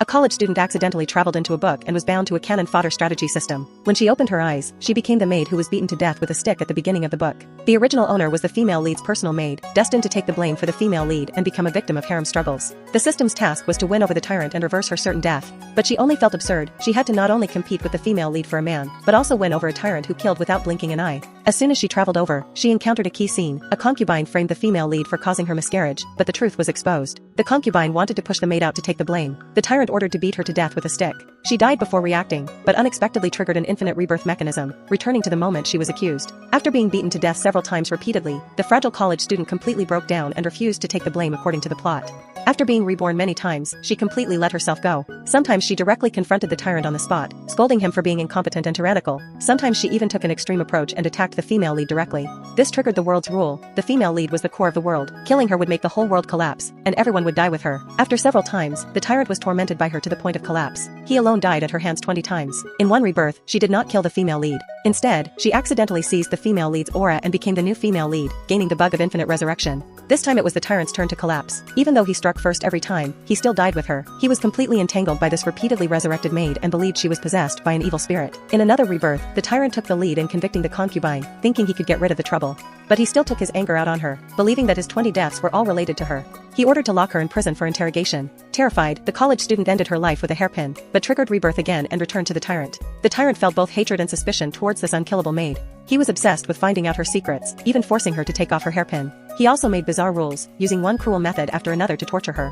A college student accidentally traveled into a book and was bound to a cannon fodder strategy system. When she opened her eyes, she became the maid who was beaten to death with a stick at the beginning of the book. The original owner was the female lead's personal maid, destined to take the blame for the female lead and become a victim of harem struggles. The system's task was to win over the tyrant and reverse her certain death. But she only felt absurd. She had to not only compete with the female lead for a man, but also win over a tyrant who killed without blinking an eye. As soon as she traveled over, she encountered a key scene. A concubine framed the female lead for causing her miscarriage, but the truth was exposed. The concubine wanted to push the maid out to take the blame. The tyrant ordered to beat her to death with a stick. She died before reacting, but unexpectedly triggered an infinite rebirth mechanism, returning to the moment she was accused. After being beaten to death several times repeatedly, the fragile college student completely broke down and refused to take the blame according to the plot. After being reborn many times, she completely let herself go. Sometimes she directly confronted the tyrant on the spot, scolding him for being incompetent and tyrannical. Sometimes she even took an extreme approach and attacked the female lead directly. This triggered the world's rule. The female lead was the core of the world. Killing her would make the whole world collapse, and everyone would die with her. After several times, the tyrant was tormented by her to the point of collapse. He alone died at her hands 20 times. In one rebirth, she did not kill the female lead. Instead, she accidentally seized the female lead's aura and became the new female lead, gaining the bug of infinite resurrection. This time it was the tyrant's turn to collapse. Even though he struck first every time, he still died with her. He was completely entangled by this repeatedly resurrected maid and believed she was possessed by an evil spirit. In another rebirth, the tyrant took the lead in convicting the concubine, thinking he could get rid of the trouble. But he still took his anger out on her, believing that his 20 deaths were all related to her. He ordered to lock her in prison for interrogation. Terrified, the college student ended her life with a hairpin, but triggered rebirth again and returned to the tyrant. The tyrant felt both hatred and suspicion towards this unkillable maid. He was obsessed with finding out her secrets, even forcing her to take off her hairpin. He also made bizarre rules, using one cruel method after another to torture her.